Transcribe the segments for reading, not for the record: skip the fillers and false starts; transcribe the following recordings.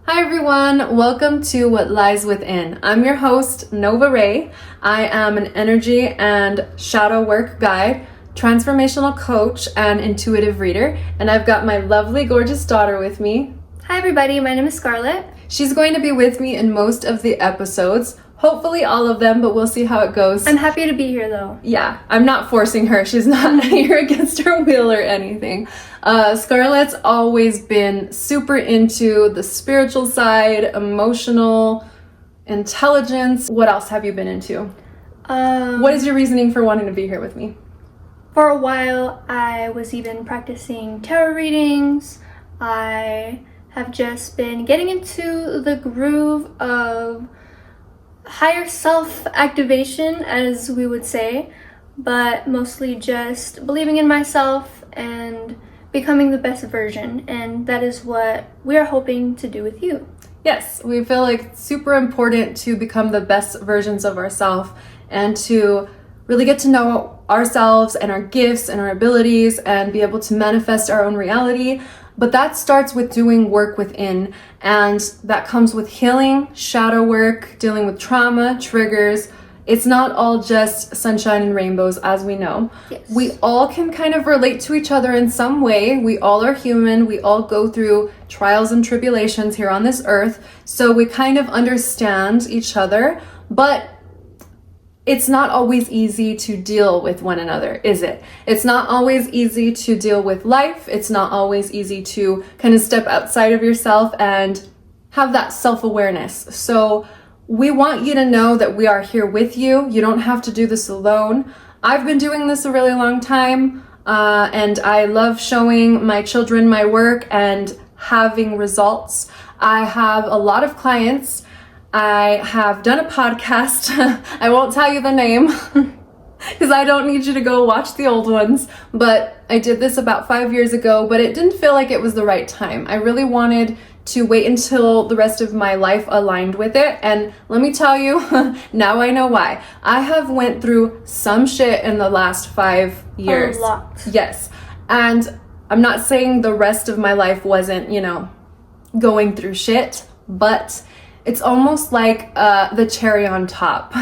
Hi everyone, welcome to What Lies Within. I'm your host, Nova Ray. I am an energy and shadow work guide, transformational coach, and intuitive reader. And I've got my lovely, gorgeous daughter with me. Hi everybody, my name is Scarlett. She's going to be with me in most of the episodes. Hopefully all of them, but we'll see how it goes. I'm happy to be here though. Yeah, I'm not forcing her. She's not here against her will or anything. Scarlett's always been super into the spiritual side, emotional, intelligence. What else have you been into? What is your reasoning for wanting to be here with me? For a while, I was even practicing tarot readings. I have just been getting into the groove of higher self activation, as we would say, but mostly just believing in myself and becoming the best version, and that is what we are hoping to do with you. Yes, we feel like it's super important to become the best versions of ourselves and to really get to know ourselves and our gifts and our abilities and be able to manifest our own reality. But that starts with doing work within, and that comes with healing, shadow work, dealing with trauma, triggers. It's not all just sunshine and rainbows, as we know. Yes. We all can kind of relate to each other in some way. We all are human. We all go through trials and tribulations here on this earth. So we kind of understand each other, but it's not always easy to deal with one another, is it? It's not always easy to deal with life. It's not always easy to kind of step outside of yourself and have that self-awareness. So we want you to know that we are here with you. You don't have to do this alone. I've been doing this a really long time, and I love showing my children my work and having results. I have a lot of clients. I have done a podcast. I won't tell you the name because I don't need you to go watch the old ones, but I did this about 5 years ago, but it didn't feel like it was the right time. I really wanted to wait until the rest of my life aligned with it, and let me tell you, now I know why. I have went through some shit in the last 5 years. A lot. Yes, and I'm not saying the rest of my life wasn't, going through shit, but it's almost like the cherry on top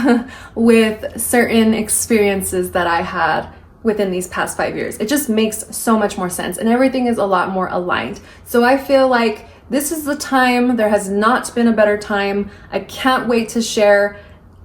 with certain experiences that I had within these past 5 years. It just makes so much more sense, and everything is a lot more aligned. So I feel like this is the time. There has not been a better time. I can't wait to share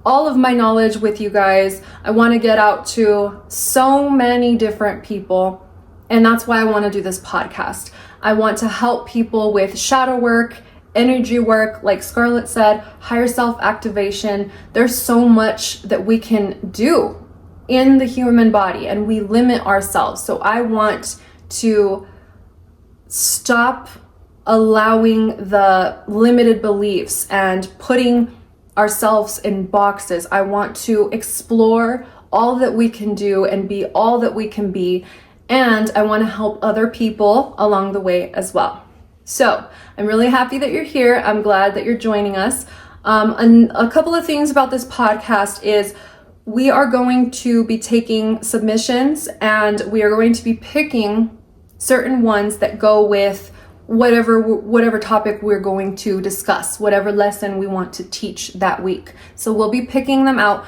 all of my knowledge with you guys. I want to get out to so many different people, and that's why I want to do this podcast. I want to help people with shadow work, energy work, like Scarlett said, higher self activation. There's so much that we can do in the human body, and we limit ourselves. So I want to stop allowing the limited beliefs and putting ourselves in boxes. I want to explore all that we can do and be all that we can be, and I want to help other people along the way as well. So I'm really happy that you're here. I'm glad that you're joining us. And a couple of things about this podcast is we are going to be taking submissions, and we are going to be picking certain ones that go with whatever topic we're going to discuss, whatever lesson we want to teach that week. So we'll be picking them out.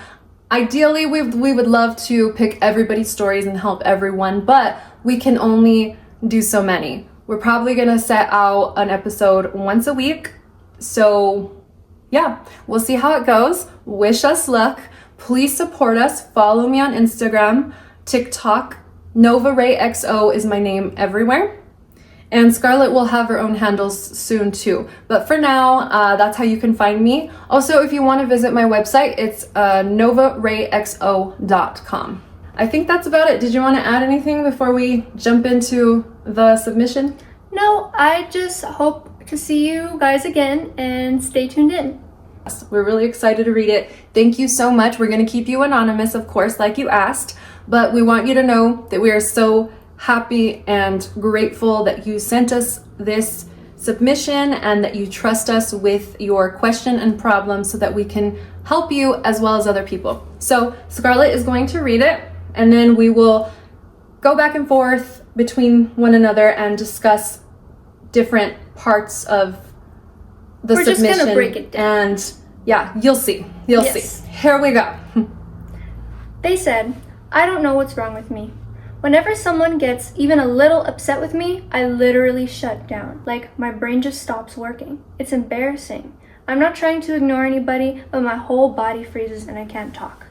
Ideally, we would love to pick everybody's stories and help everyone, but we can only do so many. We're probably going to set out an episode once a week. So yeah, we'll see how it goes. Wish us luck. Please support us. Follow me on Instagram, TikTok. Nova Ray XO is my name everywhere. And Scarlett will have her own handles soon too. But for now, that's how you can find me. Also, if you want to visit my website, it's novarayxo.com. I think that's about it. Did you want to add anything before we jump into the submission? No, I just hope to see you guys again, and stay tuned in. We're really excited to read it. Thank you so much. We're going to keep you anonymous, of course, like you asked, but we want you to know that we are so happy and grateful that you sent us this submission and that you trust us with your question and problem so that we can help you as well as other people. So Scarlett is going to read it, and then we will go back and forth between one another and discuss different parts of the We're submission. just gonna break it down. And yeah, you'll see. You'll Yes. see. Here we go. They said, I don't know what's wrong with me. Whenever someone gets even a little upset with me, I literally shut down. Like my brain just stops working. It's embarrassing. I'm not trying to ignore anybody, but my whole body freezes and I can't talk.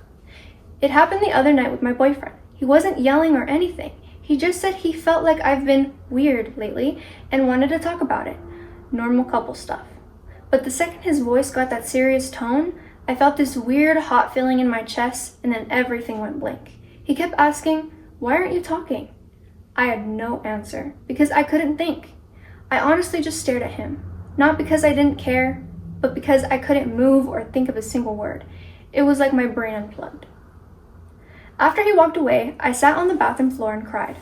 It happened the other night with my boyfriend. He wasn't yelling or anything. He just said he felt like I've been weird lately and wanted to talk about it. Normal couple stuff. But the second his voice got that serious tone, I felt this weird hot feeling in my chest and then everything went blank. He kept asking, why aren't you talking? I had no answer because I couldn't think. I honestly just stared at him. Not because I didn't care, but because I couldn't move or think of a single word. It was like my brain unplugged. After he walked away, I sat on the bathroom floor and cried.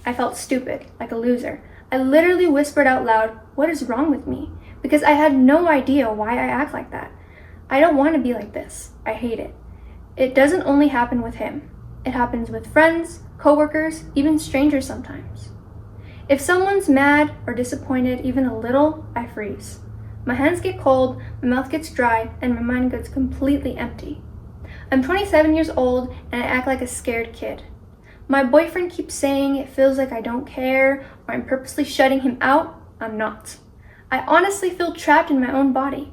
I felt stupid, like a loser. I literally whispered out loud, what is wrong with me? Because I had no idea why I act like that. I don't want to be like this. I hate it. It doesn't only happen with him. It happens with friends, coworkers, even strangers sometimes. If someone's mad or disappointed even a little, I freeze. My hands get cold, my mouth gets dry, and my mind gets completely empty. I'm 27 years old and I act like a scared kid. My boyfriend keeps saying it feels like I don't care or I'm purposely shutting him out. I'm not. I honestly feel trapped in my own body.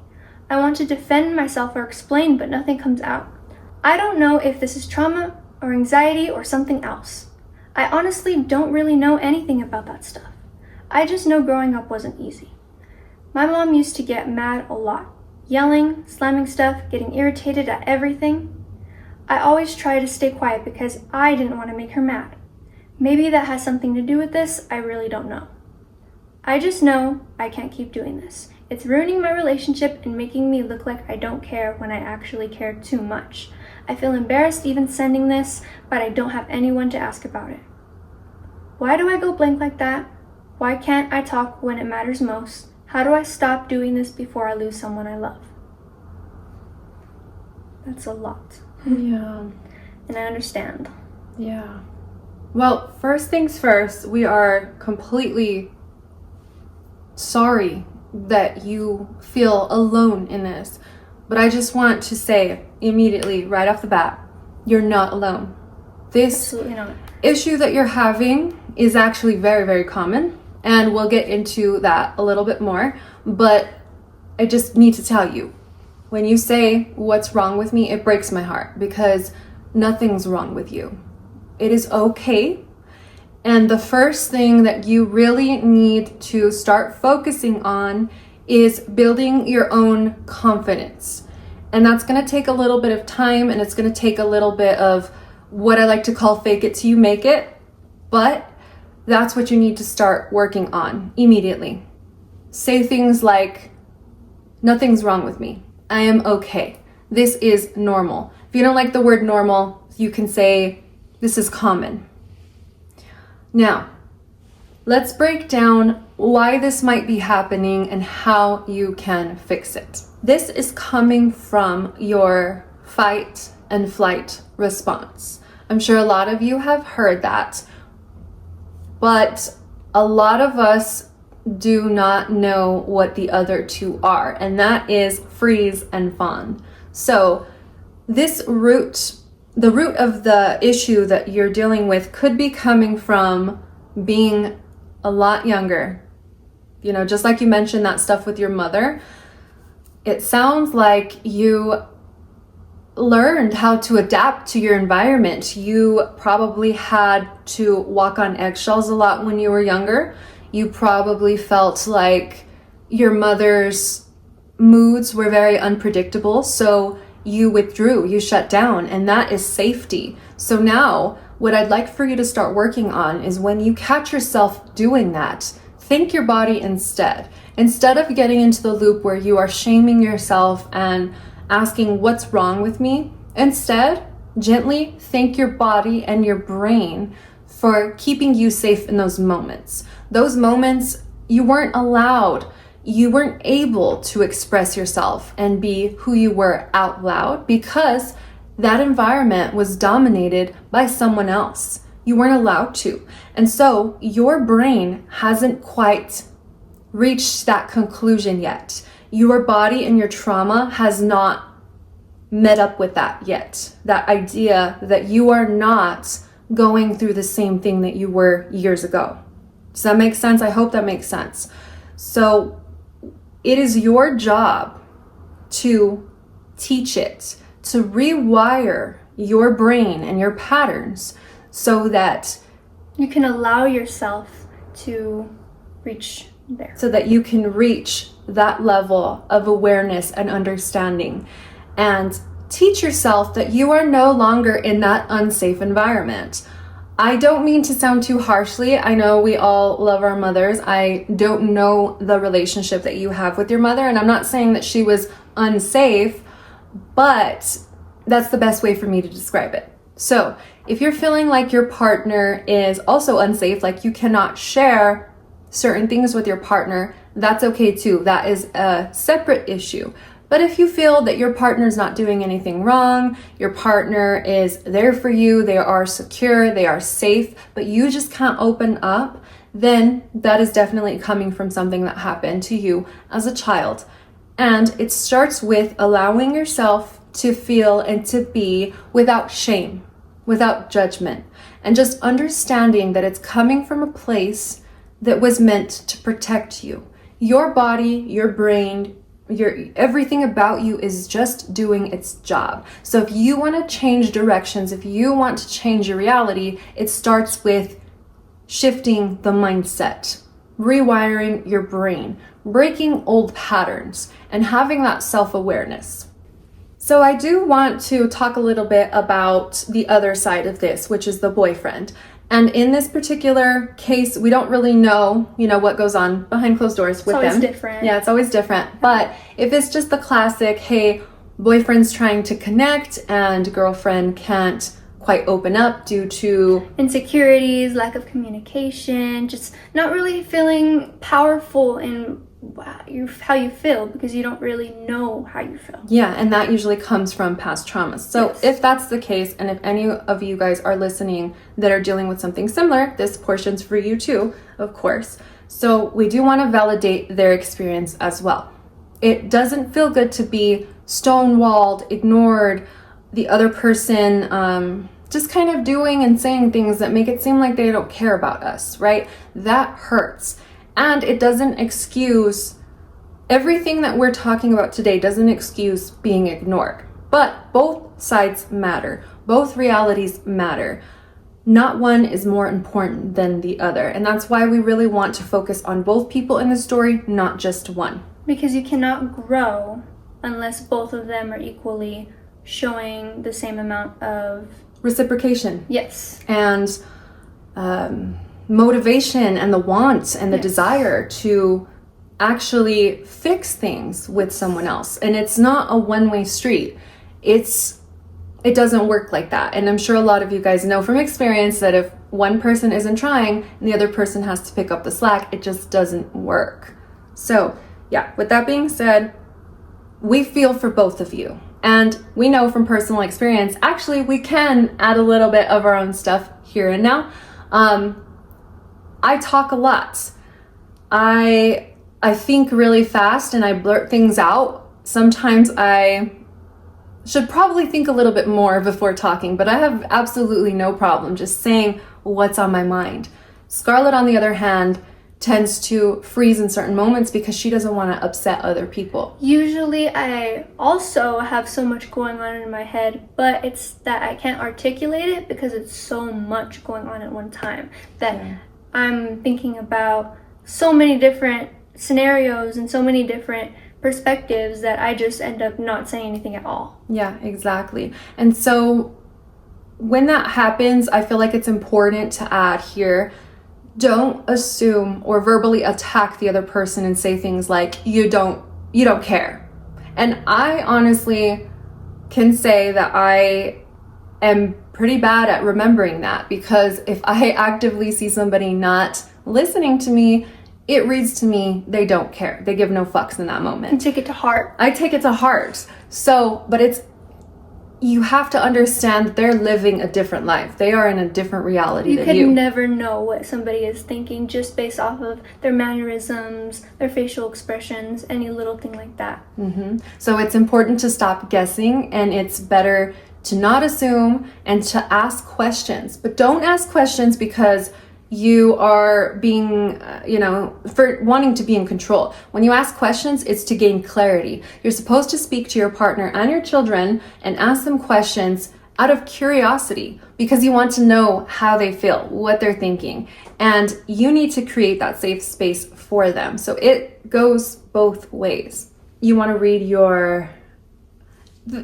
I want to defend myself or explain, but nothing comes out. I don't know if this is trauma or anxiety or something else. I honestly don't really know anything about that stuff. I just know growing up wasn't easy. My mom used to get mad a lot, yelling, slamming stuff, getting irritated at everything. I always try to stay quiet because I didn't want to make her mad. Maybe that has something to do with this, I really don't know. I just know I can't keep doing this. It's ruining my relationship and making me look like I don't care when I actually care too much. I feel embarrassed even sending this, but I don't have anyone to ask about it. Why do I go blank like that? Why can't I talk when it matters most? How do I stop doing this before I lose someone I love? That's a lot. Yeah. And I understand. Yeah. Well, first things first, we are completely sorry that you feel alone in this. But I just want to say immediately, right off the bat, you're not alone. This Absolutely not. issue that you're having is actually very, very common. And we'll get into that a little bit more. But I just need to tell you, when you say what's wrong with me, it breaks my heart because nothing's wrong with you. It is okay. And the first thing that you really need to start focusing on is building your own confidence. And that's going to take a little bit of time and it's going to take a little bit of what I like to call fake it till you make it. But that's what you need to start working on immediately. Say things like, nothing's wrong with me. I am okay. This is normal. If you don't like the word normal, you can say, this is common. Now, let's break down why this might be happening and how you can fix it. This is coming from your fight and flight response. I'm sure a lot of you have heard that, but a lot of us do not know what the other two are, and that is freeze and fawn. So the root of the issue that you're dealing with could be coming from being a lot younger. You know, just like you mentioned that stuff with your mother, it sounds like you learned how to adapt to your environment. You probably had to walk on eggshells a lot when you were younger. You probably felt like your mother's moods were very unpredictable, so you withdrew, you shut down, and that is safety. So now, what I'd like for you to start working on is when you catch yourself doing that, thank your body instead. Instead of getting into the loop where you are shaming yourself and asking what's wrong with me, instead, gently thank your body and your brain for keeping you safe in those moments. Those moments you weren't allowed, you weren't able to express yourself and be who you were out loud because that environment was dominated by someone else. You weren't allowed to. And so your brain hasn't quite reached that conclusion yet. your body and your trauma has not met up with that yet. That idea that you are not going through the same thing that you were years ago. Does that make sense? I hope that makes sense. So it is your job to teach it, to rewire your brain and your patterns so that you can allow yourself to reach there. So that you can reach that level of awareness and understanding and teach yourself that you are no longer in that unsafe environment. I don't mean to sound too harshly. I know we all love our mothers. I don't know the relationship that you have with your mother, and I'm not saying that she was unsafe, but that's the best way for me to describe it. So if you're feeling like your partner is also unsafe, like you cannot share certain things with your partner, that's okay too. That is a separate issue. But if you feel that your partner's not doing anything wrong, your partner is there for you, they are secure, they are safe, but you just can't open up, then that is definitely coming from something that happened to you as a child. And it starts with allowing yourself to feel and to be without shame, without judgment, and just understanding that it's coming from a place that was meant to protect you. Your body, your brain, everything about you is just doing its job. So if you want to change directions, if you want to change your reality, it starts with shifting the mindset, rewiring your brain, breaking old patterns, and having that self-awareness. So I do want to talk a little bit about the other side of this, which is the boyfriend. And in this particular case, we don't really know, what goes on behind closed doors with them. It's always different. Yeah, it's always different. But if it's just the classic, hey, boyfriend's trying to connect and girlfriend can't quite open up due to insecurities, lack of communication, just not really feeling powerful in how you feel because you don't really know how you feel. Yeah, and that usually comes from past traumas. So yes. If that's the case, and if any of you guys are listening that are dealing with something similar, this portion's for you too, of course. So we do want to validate their experience as well. It doesn't feel good to be stonewalled, ignored, the other person just kind of doing and saying things that make it seem like they don't care about us, right? That hurts. And it doesn't excuse everything that we're talking about today, doesn't excuse being ignored. But both sides matter. Both realities matter. Not one is more important than the other. And that's why we really want to focus on both people in the story, not just one. Because you cannot grow unless both of them are equally showing the same amount of reciprocation. Yes. And motivation and the want and the desire to actually fix things with someone else. And it's not a one-way street. It doesn't work like that. And I'm sure a lot of you guys know from experience that if one person isn't trying and the other person has to pick up the slack, it just doesn't work. So yeah, with that being said, we feel for both of you. And we know from personal experience, actually, we can add a little bit of our own stuff here and now. I talk a lot. I think really fast and I blurt things out. Sometimes I should probably think a little bit more before talking, but I have absolutely no problem just saying what's on my mind. Scarlett, on the other hand, tends to freeze in certain moments because she doesn't want to upset other people. Usually I also have so much going on in my head, but it's that I can't articulate it because it's so much going on at one time that I'm thinking about so many different scenarios and so many different perspectives that I just end up not saying anything at all. Yeah, exactly. And so when that happens, I feel like it's important to add here, don't assume or verbally attack the other person and say things like, you don't care. And I honestly can say that I am pretty bad at remembering that, because if I actively see somebody not listening to me, it reads to me they don't care. They give no fucks in that moment. And take it to heart. I take it to heart. So, but you have to understand that they're living a different life. They are in a different reality You than can you. never know what somebody is thinking just based off of their mannerisms, their facial expressions, any little thing like that. So it's important to stop guessing, and it's better to not assume and to ask questions. But don't ask questions because you are being, for wanting to be in control. When you ask questions, it's to gain clarity. You're supposed to speak to your partner and your children and ask them questions out of curiosity because you want to know how they feel, what they're thinking, and you need to create that safe space for them. So it goes both ways. You want to read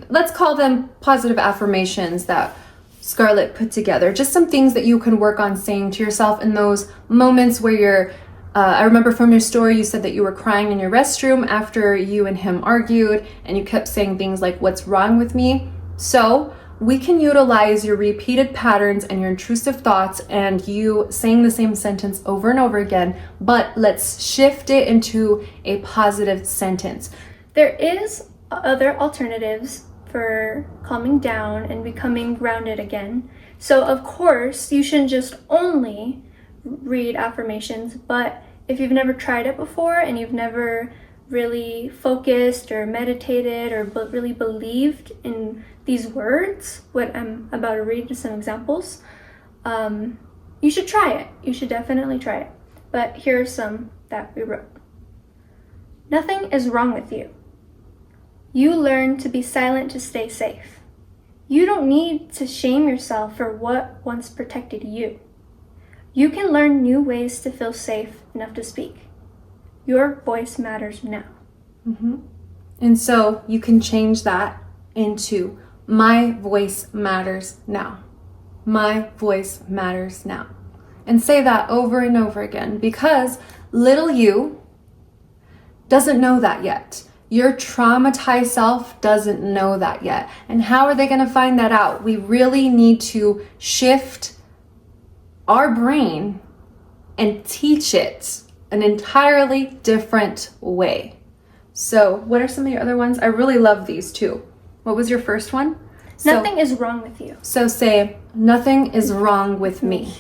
let's call them positive affirmations that Scarlett put together, just some things that you can work on saying to yourself in those moments where you're, I remember from your story, you said that you were crying in your restroom after you and him argued, and you kept saying things like, "What's wrong with me?" So we can utilize your repeated patterns and your intrusive thoughts and you saying the same sentence over and over again, but let's shift it into a positive sentence. There is other alternatives for calming down and becoming grounded again. So of course, you shouldn't just only read affirmations, but if you've never tried it before and you've never really focused or meditated or really believed in these words, what I'm about to read some examples, you should try it. You should definitely try it. But here are some that we wrote. Nothing is wrong with you. You learn to be silent to stay safe. You don't need to shame yourself for what once protected you. You can learn new ways to feel safe enough to speak. Your voice matters now. And so you can change that into my voice matters now. My voice matters now. And say that over and over again because little you doesn't know that yet. Your traumatized self doesn't know that yet. And how are they going to find that out? We really need to shift our brain and teach it an entirely different way. So what are some of your other ones? I really love these too. What was your first one? Nothing is wrong with you. So say, nothing is wrong with me.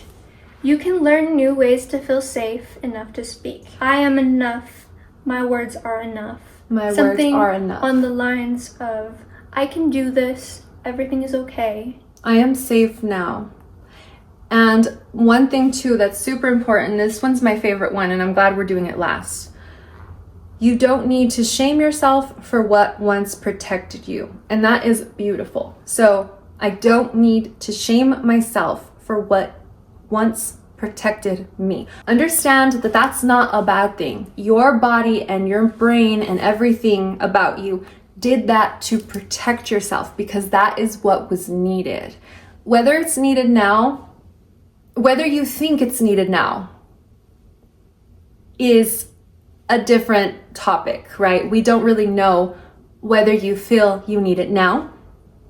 You can learn new ways to feel safe enough to speak. I am enough. My words are enough. My Something words are enough. on the lines of, I can do this. Everything is okay. I am safe now. And one thing too that's super important, this one's my favorite one and I'm glad we're doing it last. You don't need to shame yourself for what once protected you. And that is beautiful. So I don't need to shame myself for what once protected me. Understand that that's not a bad thing. Your body and your brain and everything about you did that to protect yourself because that is what was needed. Whether it's needed now, whether you think it's needed now, is a different topic, right? We don't really know whether you feel you need it now,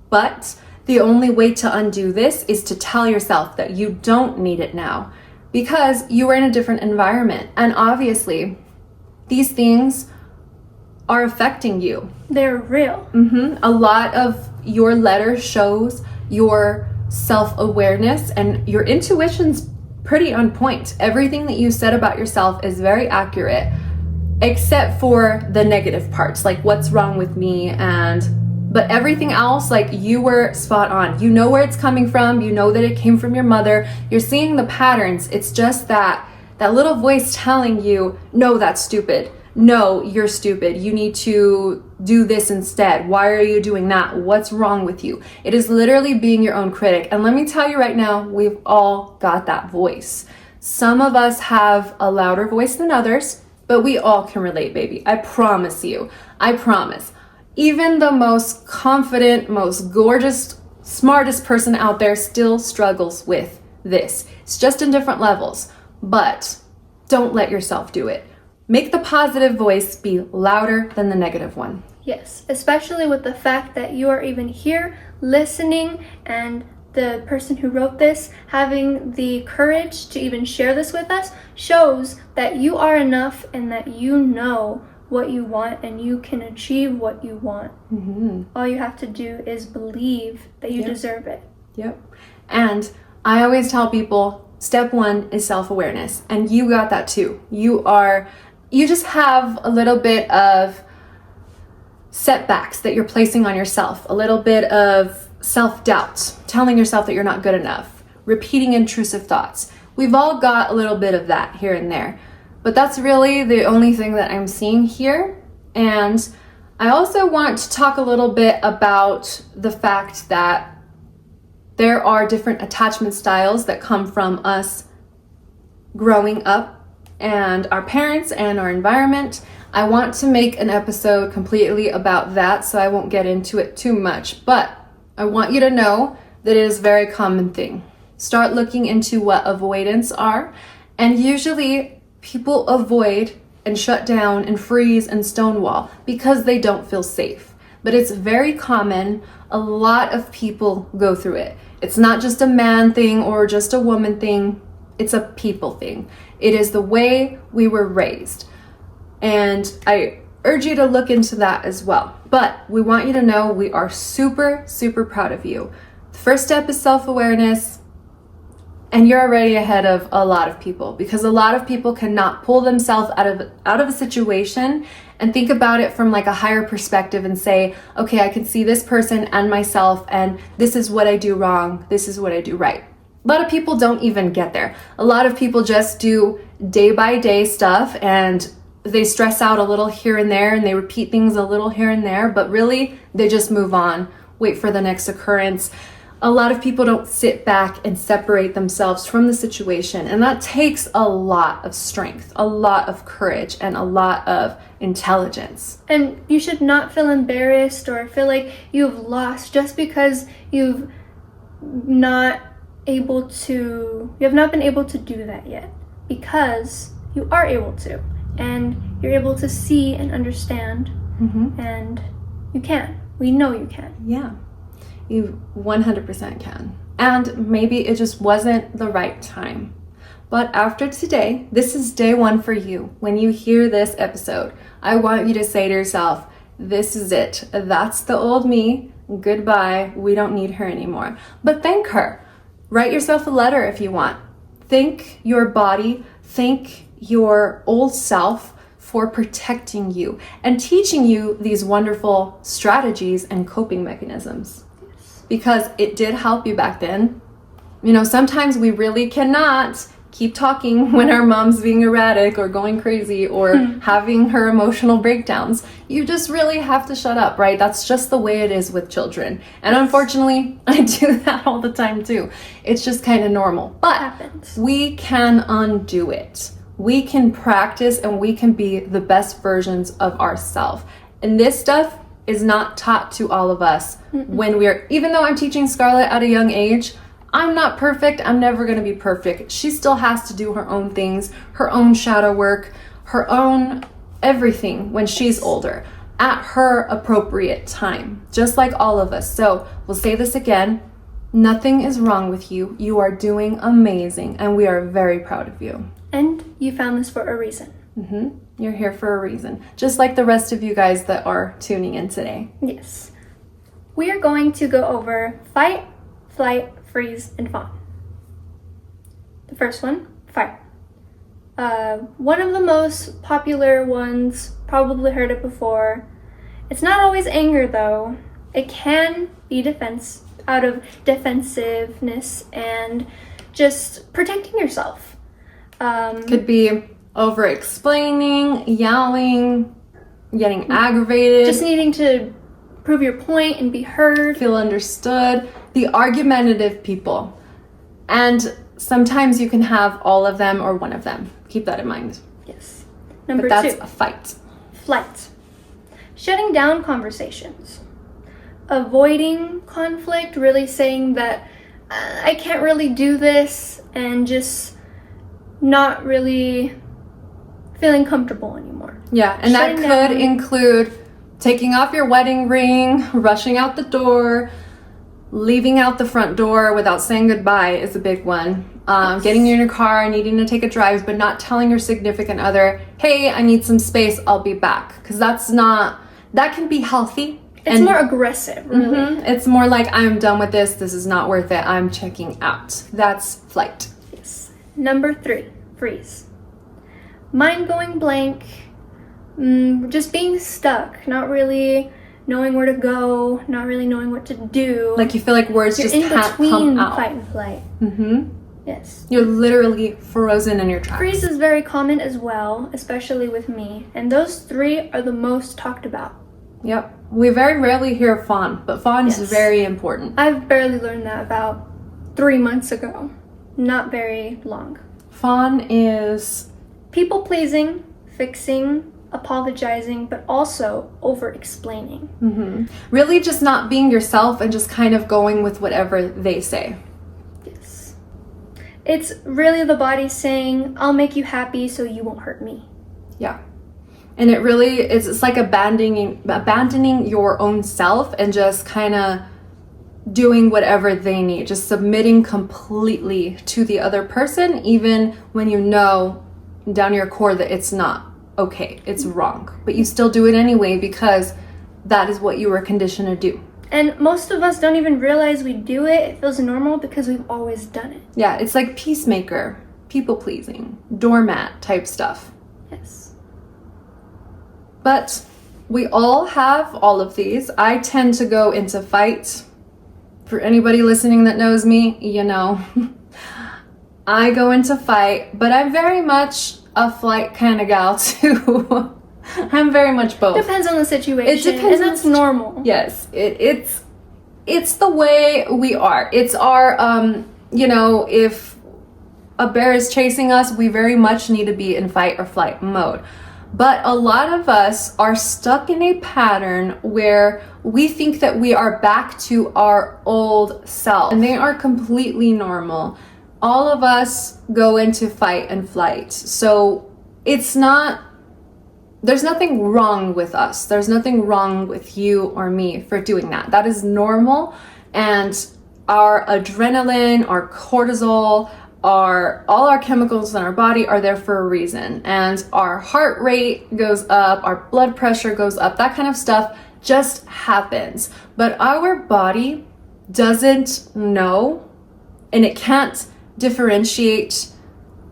but the only way to undo this is to tell yourself that you don't need it now because you are in a different environment. And obviously, these things are affecting you. They're real. A lot of your letter shows your self-awareness and your intuition's pretty on point. Everything that you said about yourself is very accurate, except for the negative parts, like what's wrong with me but everything else, like you were spot on. You know where it's coming from. You know that it came from your mother. You're seeing the patterns. It's just that little voice telling you, no, that's stupid. No, you're stupid. You need to do this instead. Why are you doing that? What's wrong with you? It is literally being your own critic. And let me tell you right now, we've all got that voice. Some of us have a louder voice than others, but we all can relate, baby. I promise you. I promise. Even the most confident, most gorgeous, smartest person out there still struggles with this. It's just in different levels, but don't let yourself do it. Make the positive voice be louder than the negative one. Yes, especially with the fact that you are even here listening and the person who wrote this having the courage to even share this with us shows that you are enough and that you know what you want and you can achieve what you want. All you have to do is believe that you deserve it. Yep. And I always tell people, step one is self-awareness. And you got that too. You just have a little bit of setbacks that you're placing on yourself, a little bit of self-doubt, telling yourself that you're not good enough, repeating intrusive thoughts. We've all got a little bit of that here and there, but that's really the only thing that I'm seeing here. And I also want to talk a little bit about the fact that there are different attachment styles that come from us growing up and our parents and our environment. I want to make an episode completely about that, so I won't get into it too much, but I want you to know that it is a very common thing. Start looking into what avoidance are, and usually people avoid and shut down and freeze and stonewall because they don't feel safe. But it's very common. A lot of people go through it. It's not just a man thing or just a woman thing. It's a people thing. It is the way we were raised. And I urge you to look into that as well. But we want you to know we are super, super proud of you. The first step is self-awareness, and you're already ahead of a lot of people, because a lot of people cannot pull themselves out of a situation and think about it from like a higher perspective and say, okay, I can see this person and myself, and this is what I do wrong, this is what I do right. A lot of people don't even get there. A lot of people just do day by day stuff, and they stress out a little here and there, and they repeat things a little here and there, but really they just move on, wait for the next occurrence. A lot of people don't sit back and separate themselves from the situation, and that takes a lot of strength, a lot of courage, and a lot of intelligence. And you should not feel embarrassed or feel like you've lost just because you have not been able to do that yet, because you are able to. And you're able to see and understand, and you can. We know you can. Yeah, you 100% can. And maybe it just wasn't the right time. But after today, this is day one for you. When you hear this episode, I want you to say to yourself, this is it. That's the old me. Goodbye. We don't need her anymore. But thank her. Write yourself a letter if you want. Thank your body. Thank your old self for protecting you and teaching you these wonderful strategies and coping mechanisms, because it did help you back then. You know, sometimes we really cannot keep talking when our mom's being erratic or going crazy or having her emotional breakdowns. You just really have to shut up, right? That's just the way it is with children. And unfortunately, I do that all the time too. It's just kind of normal, but we can undo it. We can practice and we can be the best versions of ourselves. And this stuff is not taught to all of us even though I'm teaching Scarlett at a young age, I'm not perfect. I'm never going to be perfect. She still has to do her own things, her own shadow work, her own everything when she's older at her appropriate time, just like all of us. So we'll say this again. Nothing is wrong with you. You are doing amazing, and we are very proud of you. And you found this for a reason. You're here for a reason, just like the rest of you guys that are tuning in today. Yes. We are going to go over fight, flight, freeze, and fawn. The first one, fight. One of the most popular ones, probably heard it before. It's not always anger though. It can be out of defensiveness and just protecting yourself. Could be over explaining, yelling, getting aggravated, just needing to prove your point and be heard, feel understood. The argumentative people. And sometimes you can have all of them or one of them. Keep that in mind. Yes. But that's a fight. Flight. Shutting down conversations. Avoiding conflict, really saying that I can't really do this, and just not really feeling comfortable anymore. Yeah, and that could include taking off your wedding ring, rushing out the door, leaving out the front door without saying goodbye is a big one. getting in your car, needing to take a drive, but not telling your significant other, hey, I need some space, I'll be back. Because that can be healthy. It's more aggressive, really. It's more like, I'm done with this is not worth it, I'm checking out. That's flight. Yes. Number 3, freeze. Mind going blank, just being stuck, not really knowing where to go, not really knowing what to do. Like you feel like words You're just in can't between come out. fight and flight. Yes. You're literally frozen in your tracks. Freeze is very common as well, especially with me. And those 3 are the most talked about. Yep. We very rarely hear fawn, but fawn is very important. I've barely learned that about 3 months ago. Not very long. Fawn is people pleasing, fixing, apologizing, but also over-explaining. Really just not being yourself and just kind of going with whatever they say. Yes. It's really the body saying, I'll make you happy so you won't hurt me. Yeah. And it really is, it's like abandoning your own self and just kind of doing whatever they need, just submitting completely to the other person, even when you know down your core that it's not okay, it's wrong, but you still do it anyway because that is what you were conditioned to do. And most of us don't even realize we do it. It feels normal because we've always done it. Yeah, it's like peacemaker, people pleasing, doormat type stuff. Yes. But we all have all of these. I tend to go into fight. For anybody listening that knows me, you know, I go into fight, but I'm very much a flight kind of gal too. I'm very much both. Depends on the situation. It depends, and that's normal. Yes, it's the way we are. It's our you know, if a bear is chasing us, we very much need to be in fight or flight mode. But a lot of us are stuck in a pattern where we think that we are back to our old self, and they are completely normal. All of us go into fight and flight. So there's nothing wrong with us. There's nothing wrong with you or me for doing that. That is normal. And our adrenaline, our cortisol, all our chemicals in our body are there for a reason. And our heart rate goes up, our blood pressure goes up, that kind of stuff just happens. But our body doesn't know, and it can't differentiate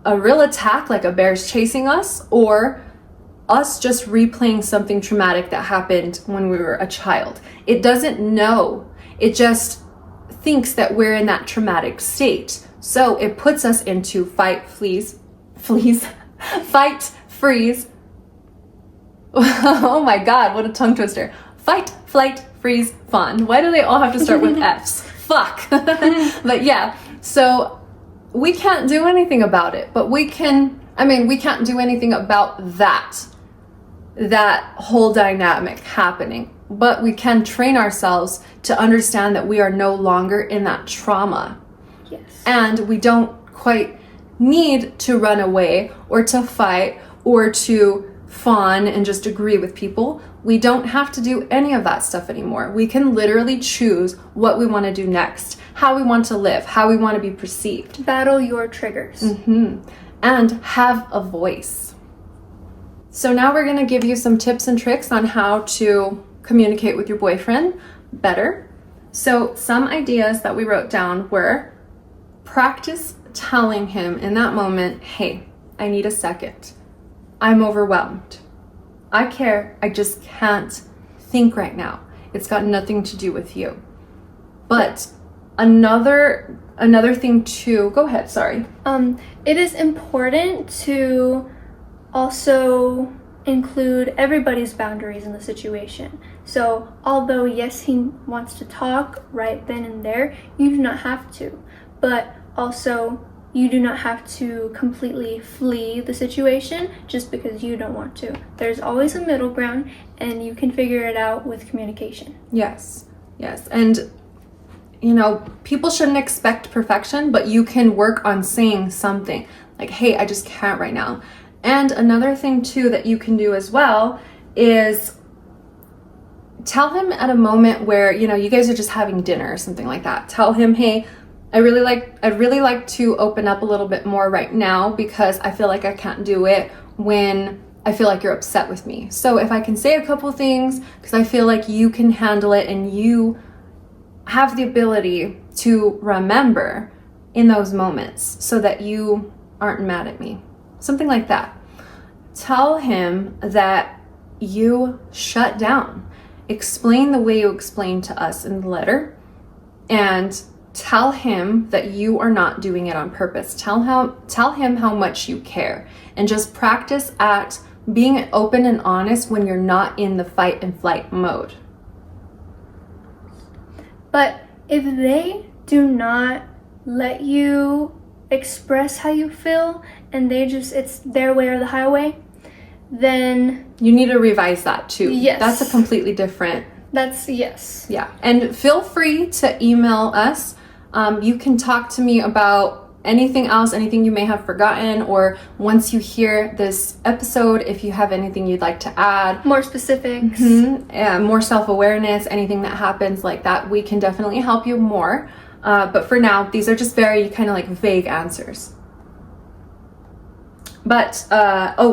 a real attack like a bear's chasing us or us just replaying something traumatic that happened when we were a child. It doesn't know. It just thinks that we're in that traumatic state. So it puts us into fight, fight, freeze. Oh my God, what a tongue twister. Fight, flight, freeze, fawn. Why do they all have to start with F's? Fuck. But yeah, so we can't do anything about it, but we can't do anything about that whole dynamic happening. But we can train ourselves to understand that we are no longer in that trauma. Yes. And we don't quite need to run away or to fight or to fawn and just agree with people. We don't have to do any of that stuff anymore. We can literally choose what we want to do next, how we want to live, how we want to be perceived. Battle your triggers. And have a voice. So now we're going to give you some tips and tricks on how to communicate with your boyfriend better. So some ideas that we wrote down were: practice telling him in that moment, hey, I need a second. I'm overwhelmed. I care. I just can't think right now. It's got nothing to do with you. But another thing too, go ahead, sorry. It is important to also include everybody's boundaries in the situation. So although yes, he wants to talk right then and there, you do not have to. But also, you do not have to completely flee the situation just because you don't want to. There's always a middle ground, and you can figure it out with communication. Yes. And, you know, people shouldn't expect perfection, but you can work on saying something like, hey, I just can't right now. And another thing, too, that you can do as well is tell him at a moment where, you know, you guys are just having dinner or something like that. Tell him, hey, I'd really like to open up a little bit more right now because I feel like I can't do it when I feel like you're upset with me. So if I can say a couple things, because I feel like you can handle it and you have the ability to remember in those moments so that you aren't mad at me. Something like that. Tell him that you shut down. Explain the way you explained to us in the letter, and tell him that you are not doing it on purpose. Tell him how much you care, and just practice at being open and honest when you're not in the fight and flight mode. But if they do not let you express how you feel and it's their way or the highway, then you need to revise that too. Yes. That's a completely different. Yes. Yeah. And feel free to email us. You can talk to me about anything else, anything you may have forgotten, or once you hear this episode, if you have anything you'd like to add. More specifics. More self-awareness, anything that happens like that, we can definitely help you more. But for now, these are just very kind of like vague answers. But,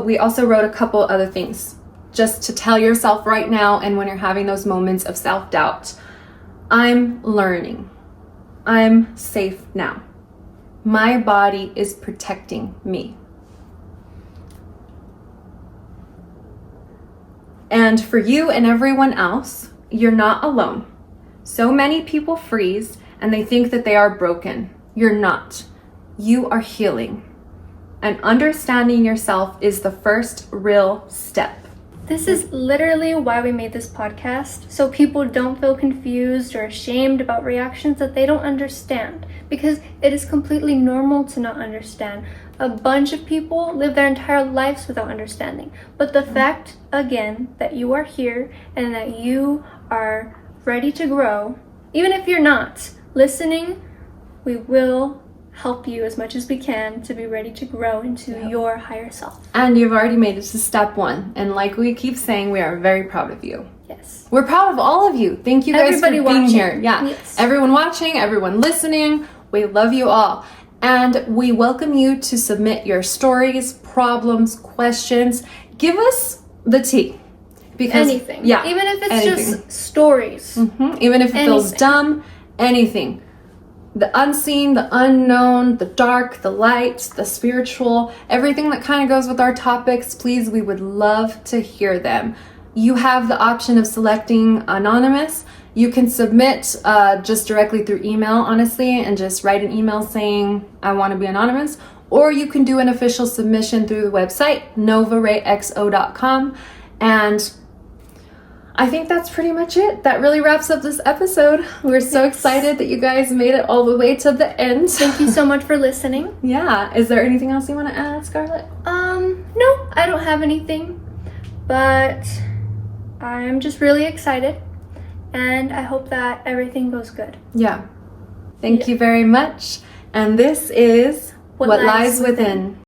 we also wrote a couple other things just to tell yourself right now, and when you're having those moments of self-doubt. I'm learning. I'm safe now. My body is protecting me. And for you and everyone else, you're not alone. So many people freeze and they think that they are broken. You're not. You are healing. And understanding yourself is the first real step. This is literally why we made this podcast, so people don't feel confused or ashamed about reactions that they don't understand, because it is completely normal to not understand. A bunch of people live their entire lives without understanding, but the fact, again, that you are here and that you are ready to grow, even if you're not listening, we will help you as much as we can to be ready to grow into your higher self. And you've already made it to step 1. And like we keep saying, we are very proud of you. Yes. We're proud of all of you. Thank you guys Everybody for being watching. here. Yeah. Yes. Everyone watching, everyone listening, we love you all. And we welcome you to submit your stories, problems, questions. Give us the tea. Because anything. Yeah. Even if it's anything. just stories. Even if it feels dumb, anything. The unseen, the unknown, the dark, the light, the spiritual, everything that kind of goes with our topics, please, we would love to hear them. You have the option of selecting anonymous. You can submit just directly through email, honestly, and just write an email saying, I want to be anonymous. Or you can do an official submission through the website, novarayxo.com. And I think that's pretty much it. That really wraps up this episode. We're so excited that you guys made it all the way to the end. Thank you so much for listening. Yeah. Is there anything else you want to add, Scarlett? No, I don't have anything. But I'm just really excited. And I hope that everything goes good. Yeah. Thank you very much. And this is What Lies Within.